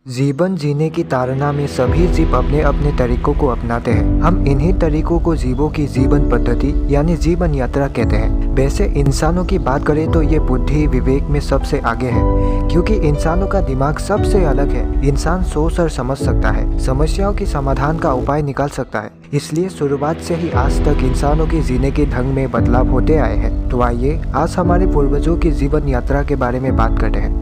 जीवन जीने की ताड़ना में सभी जीव अपने अपने तरीकों को अपनाते हैं। हम इन्हीं तरीकों को जीवों की जीवन पद्धति यानी जीवन यात्रा कहते हैं। वैसे इंसानों की बात करें तो ये बुद्धि विवेक में सबसे आगे है, क्योंकि इंसानों का दिमाग सबसे अलग है। इंसान सोच और समझ सकता है, समस्याओं की समाधान का उपाय निकाल सकता है। इसलिए शुरुआत से ही आज तक इंसानों की जीने के ढंग में बदलाव होते आए हैं। तो आइए आज हमारे पूर्वजों की जीवन यात्रा के बारे में बात करते हैं।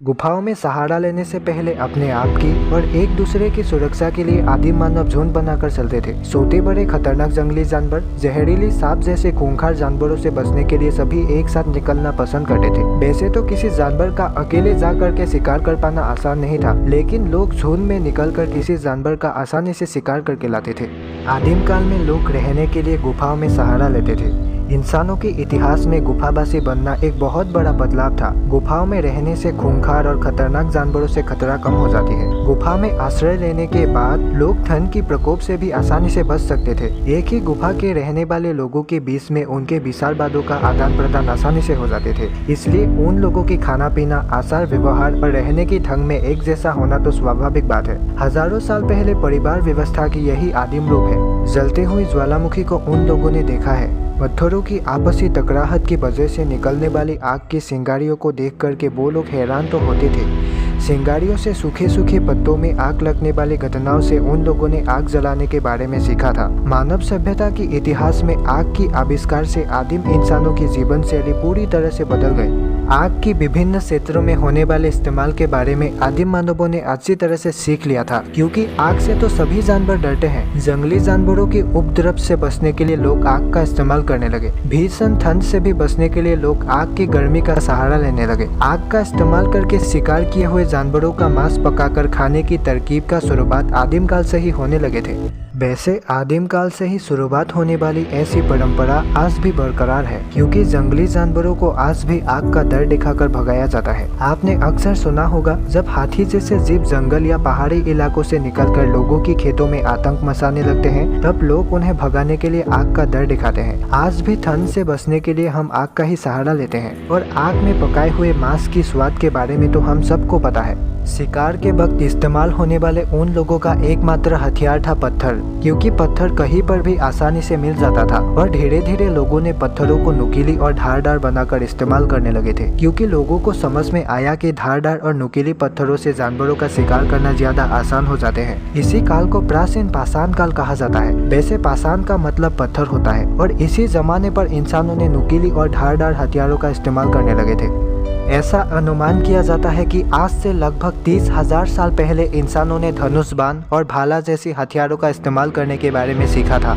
गुफाओं में सहारा लेने से पहले अपने आप की और एक दूसरे की सुरक्षा के लिए आदिम मानव झुंड बनाकर चलते थे। छोटे बड़े खतरनाक जंगली जानवर, जहरीली सांप जैसे खूंखार जानवरों से बचने के लिए सभी एक साथ निकलना पसंद करते थे। वैसे तो किसी जानवर का अकेले जा करके शिकार कर पाना आसान नहीं था, लेकिन लोग झुंड में निकलकर किसी जानवर का आसानी से शिकार करके लाते थे। आदिम काल में लोग रहने के लिए गुफाओं में सहारा लेते थे। इंसानों के इतिहास में गुफावासी बनना एक बहुत बड़ा बदलाव था। गुफाओं में रहने से खूंखार और खतरनाक जानवरों से खतरा कम हो जाती है। गुफा में आश्रय लेने के बाद लोग ठंड की प्रकोप से भी आसानी से बच सकते थे। एक ही गुफा के रहने वाले लोगों के बीच में उनके विचार वादों का आदान प्रदान आसानी से हो जाते थे। इसलिए उन लोगों की खाना पीना, आचार व्यवहार और रहने की ढंग में एक जैसा होना तो स्वाभाविक बात है। हजारों साल पहले परिवार व्यवस्था की यही आदिम रूप है। जलते हुए ज्वालामुखी को उन लोगों ने देखा है। पत्थरों की आपसी टकराहट की वजह से निकलने वाली आग की चिंगारियों को देख करके वो लोग हैरान तो होते थे। चिंगारियों से सूखे सूखे पत्तों में आग लगने वाली घटनाओं से उन लोगों ने आग जलाने के बारे में सीखा था। मानव सभ्यता के इतिहास में आग की आविष्कार से आदिम इंसानों की जीवन शैली पूरी तरह से बदल गई। आग की विभिन्न क्षेत्रों में होने वाले इस्तेमाल के बारे में आदिम मानवों ने अच्छी तरह से सीख लिया था, क्योंकि आग से तो सभी जानवर डरते हैं। जंगली जानवरों के उपद्रव से बचने के लिए लोग आग का इस्तेमाल करने लगे। भीषण ठंड से भी बचने के लिए लोग आग की गर्मी का सहारा लेने लगे। आग का इस्तेमाल करके शिकार किए हुए जानवरों का मांस पकाकर खाने की तरकीब का शुरुआत आदिम काल से ही होने लगे थे। वैसे आदिम काल से ही शुरुआत होने वाली ऐसी परंपरा आज भी बरकरार है, क्योंकि जंगली जानवरों को आज भी आग का डर दिखाकर भगाया जाता है। आपने अक्सर सुना होगा, जब हाथी जैसे जीव जंगल या पहाड़ी इलाकों से निकलकर लोगों की खेतों में आतंक मचाने लगते हैं, तब लोग उन्हें भगाने के लिए आग का डर दिखाते हैं। आज भी ठंड से बचने के लिए हम आग का ही सहारा लेते हैं, और आग में पकाए हुए मांस की स्वाद के बारे में तो हम सबको पता है। शिकार के वक्त इस्तेमाल होने वाले उन लोगों का एकमात्र हथियार था पत्थर, क्योंकि पत्थर कहीं पर भी आसानी से मिल जाता था। और धीरे धीरे लोगों ने पत्थरों को नुकीली और धारदार बनाकर इस्तेमाल करने लगे थे, क्योंकि लोगों को समझ में आया कि धारदार और नुकीली पत्थरों से जानवरों का शिकार करना ज्यादा आसान हो जाते हैं। इसी काल को प्राचीन पाषाण काल कहा जाता है। वैसे पाषाण का मतलब पत्थर होता है, और इसी जमाने पर इंसानों ने नुकीली और धारदार हथियारों का इस्तेमाल करने लगे थे। ऐसा अनुमान किया जाता है कि आज से लगभग 30,000 साल पहले इंसानों ने धनुष बाण और भाला जैसी हथियारों का इस्तेमाल करने के बारे में सीखा था।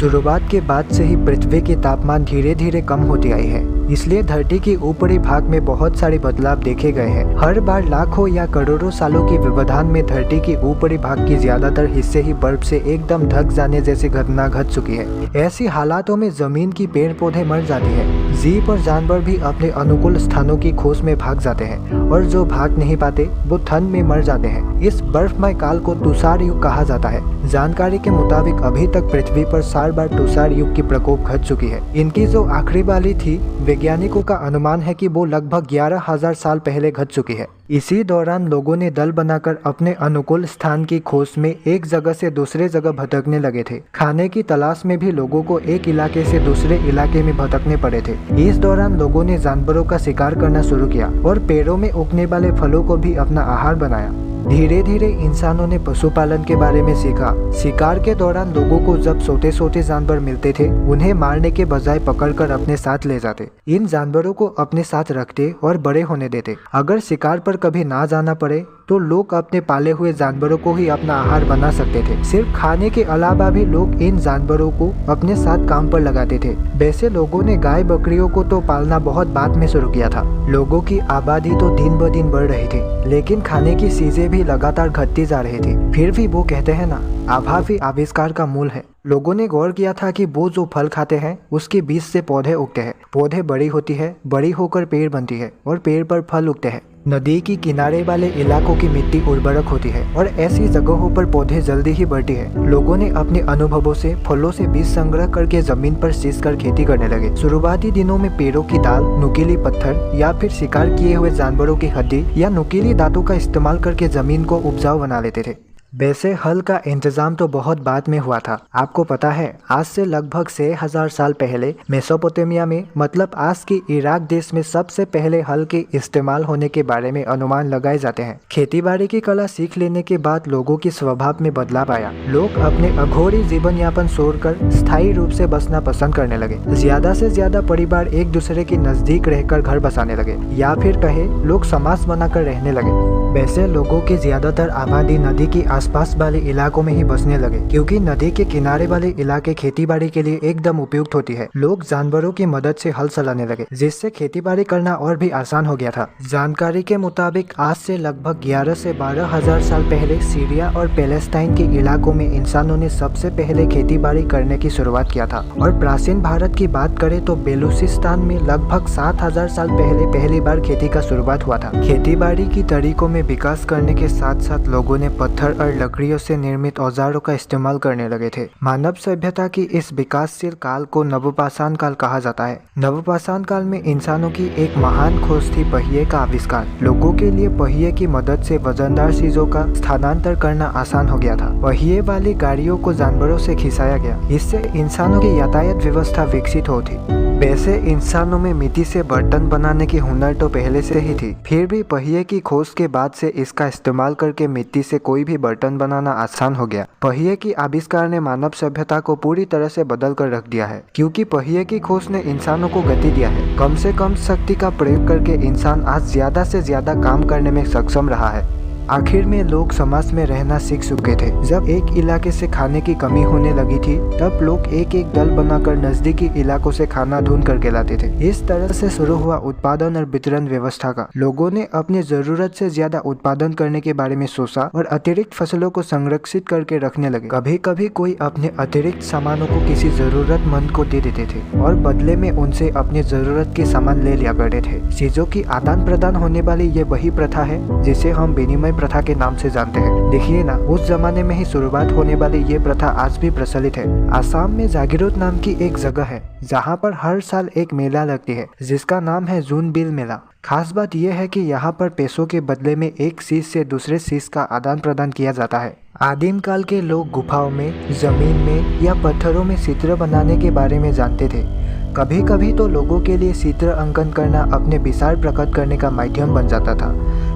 शुरुआत के बाद से ही पृथ्वी की तापमान धीरे धीरे कम होती आई है, इसलिए धरती के ऊपरी भाग में बहुत सारे बदलाव देखे गए हैं। हर बार लाखों या करोड़ों सालों के व्यवधान में धरती के ऊपरी भाग की ज्यादातर हिस्से ही बर्फ से एकदम ढक जाने जैसी घटना घट चुकी है। ऐसी हालातों में जमीन की पेड़ पौधे मर जाती है। जीव और जानवर भी अपने अनुकूल स्थानों की खोज में भाग जाते हैं, और जो भाग नहीं पाते वो ठंड में मर जाते हैं। इस बर्फमय काल को तुषार युग कहा जाता है। जानकारी के मुताबिक अभी तक पृथ्वी पर 4 बार तुषार युग की प्रकोप घट चुकी है। इनकी जो आखिरी वाली थी, वैज्ञानिकों का अनुमान है कि वो लगभग 11,000 साल पहले घट चुकी है। इसी दौरान लोगों ने दल बनाकर अपने अनुकूल स्थान की खोज में एक जगह से दूसरे जगह भटकने लगे थे। खाने की तलाश में भी लोगों को एक इलाके से दूसरे इलाके में भटकने पड़े थे। इस दौरान लोगों ने जानवरों का शिकार करना शुरू किया और पेड़ों में उगने वाले फलों को भी अपना आहार बनाया। धीरे धीरे इंसानों ने पशुपालन के बारे में सीखा। शिकार के दौरान लोगों को जब छोटे छोटे जानवर मिलते थे, उन्हें मारने के बजाय पकड़कर अपने साथ ले जाते। इन जानवरों को अपने साथ रखते और बड़े होने देते। अगर शिकार पर कभी ना जाना पड़े तो लोग अपने पाले हुए जानवरों को ही अपना आहार बना सकते थे। सिर्फ खाने के अलावा भी लोग इन जानवरों को अपने साथ काम पर लगाते थे। वैसे लोगों ने गाय बकरियों को तो पालना बहुत बाद में शुरू किया था। लोगों की आबादी तो दिन ब दिन बढ़ रही थी, लेकिन खाने की चीजें भी लगातार घटती जा रही थी। फिर भी वो कहते हैं ना, अभाव ही आविष्कार का मूल है। लोगों ने गौर किया था कि वो जो फल खाते हैं उसके बीज से पौधे उगते हैं। पौधे बड़ी होती है, बड़ी होकर पेड़ बनती है, और पेड़ पर फल उगते हैं। नदी की किनारे वाले इलाकों की मिट्टी उर्वरक होती है और ऐसी जगहों पर पौधे जल्दी ही बढ़ती है। लोगों ने अपने अनुभवों से फलों से बीज संग्रह करके जमीन पर सींच कर खेती करने लगे। शुरुआती दिनों में पेड़ों की दाल, नुकीली पत्थर या फिर शिकार किए हुए जानवरों की हड्डी या नुकीली दांतों का इस्तेमाल करके जमीन को उपजाऊ बना लेते थे। वैसे हल का इंतजाम तो बहुत बाद में हुआ था। आपको पता है, आज से लगभग 6000 साल पहले मेसोपोटामिया में, मतलब आज की इराक देश में सबसे पहले हल के इस्तेमाल होने के बारे में अनुमान लगाए जाते हैं। खेतीबाड़ी की कला सीख लेने के बाद लोगों की स्वभाव में बदलाव आया। लोग अपने अघोरी जीवन यापन छोड़कर स्थायी रूप से बसना पसंद करने लगे। ज्यादा से ज्यादा परिवार एक दूसरे के नजदीक रहकर घर बसाने लगे, या फिर कहे लोग समाज बनाकर रहने लगे। वैसे लोगों की ज्यादातर आबादी नदी के आसपास वाले इलाकों में ही बसने लगे, क्योंकि नदी के किनारे वाले इलाके खेतीबाड़ी के लिए एकदम उपयुक्त होती है। लोग जानवरों की मदद से हल चलाने लगे, जिससे खेतीबाड़ी करना और भी आसान हो गया था। जानकारी के मुताबिक आज से लगभग 11 से 12,000 साल पहले सीरिया और पैलेस्टाइन के इलाकों में इंसानों ने सबसे पहले खेतीबाड़ी करने की शुरुआत किया था। और प्राचीन भारत की बात करें तो बेलूचिस्तान में लगभग 7,000 साल पहले पहली बार खेती का शुरुआत हुआ था। खेतीबाड़ी की तरीकों में विकास करने के साथ साथ लोगों ने पत्थर और लकड़ियों से निर्मित औजारों का इस्तेमाल करने लगे थे। मानव सभ्यता की इस विकासशील काल को नवपाषाण काल कहा जाता है। नवपाषाण काल में इंसानों की एक महान खोज थी पहिए का आविष्कार। लोगों के लिए पहिए की मदद से वजनदार चीजों का स्थानांतर करना आसान हो गया था। पहिए वाली गाड़ियों को जानवरों से खिंचाया गया, इससे इंसानों की यातायात व्यवस्था विकसित हो थी। वैसे इंसानों में मिट्टी से बर्तन बनाने की हुनर तो पहले से ही थी, फिर भी पहिए की खोज के बाद से इसका इस्तेमाल करके मिट्टी से कोई भी बर्तन बनाना आसान हो गया। पहिए की आविष्कार ने मानव सभ्यता को पूरी तरह से बदल कर रख दिया है, क्योंकि पहिए की खोज ने इंसानों को गति दिया है। कम से कम शक्ति का प्रयोग करके इंसान आज ज्यादा से ज्यादा काम करने में सक्षम रहा है। आखिर में लोग समाज में रहना सीख चुके थे। जब एक इलाके से खाने की कमी होने लगी थी, तब लोग एक एक दल बनाकर नजदीकी इलाकों से खाना ढूंढ करके लाते थे। इस तरह से शुरू हुआ उत्पादन और वितरण व्यवस्था का। लोगों ने अपनी जरूरत से ज्यादा उत्पादन करने के बारे में सोचा और अतिरिक्त फसलों को संरक्षित करके रखने लगे। कभी कभी कोई अपने अतिरिक्त सामानों को किसी जरूरतमंद को दे देते थे और बदले में उनसे अपनी जरूरत के सामान ले लिया करते थे। चीजों की आदान प्रदान होने वाली ये वही प्रथा है जिसे हम विनिमय प्रथा के नाम से जानते हैं। देखिए ना, उस जमाने में ही शुरुआत होने वाली ये प्रथा आज भी प्रचलित है। आसाम में जागीरोड नाम की एक जगह है, जहाँ पर हर साल एक मेला लगती है, जिसका नाम है जूनबिल मेला। खास बात यह है कि यहाँ पर पैसों के बदले में एक चीज से दूसरे चीज का आदान प्रदान किया जाता है। आदिम काल के लोग गुफाओं में, जमीन में या पत्थरों में चित्र बनाने के बारे में जानते थे। कभी कभी तो लोगों के लिए चित्र अंकन करना अपने विचार प्रकट करने का माध्यम बन जाता था।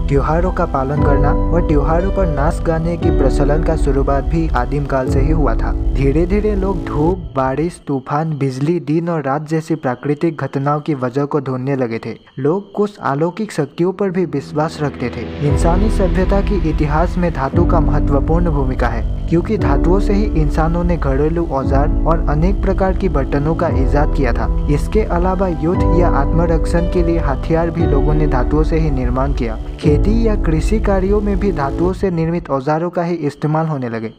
त्योहारों का पालन करना और त्योहारों पर नाच गाने की प्रचलन का शुरुआत भी आदिम काल से ही हुआ था। धीरे धीरे लोग धूप, बारिश, तूफान, बिजली, दिन और रात जैसी प्राकृतिक घटनाओं की वजह को ढूंढने लगे थे। लोग कुछ अलौकिक शक्तियों पर भी विश्वास रखते थे। इंसानी सभ्यता के इतिहास में धातु का महत्वपूर्ण भूमिका है, क्योंकि धातुओं से ही इंसानों ने घरेलू औजार और अनेक प्रकार की बर्तनों का इजाद किया था। इसके अलावा युद्ध या आत्मरक्षण के लिए हथियार भी लोगों ने धातुओं से ही निर्माण किया। खेती या कृषि कार्यों में भी धातुओं से निर्मित औजारों का ही इस्तेमाल होने लगे।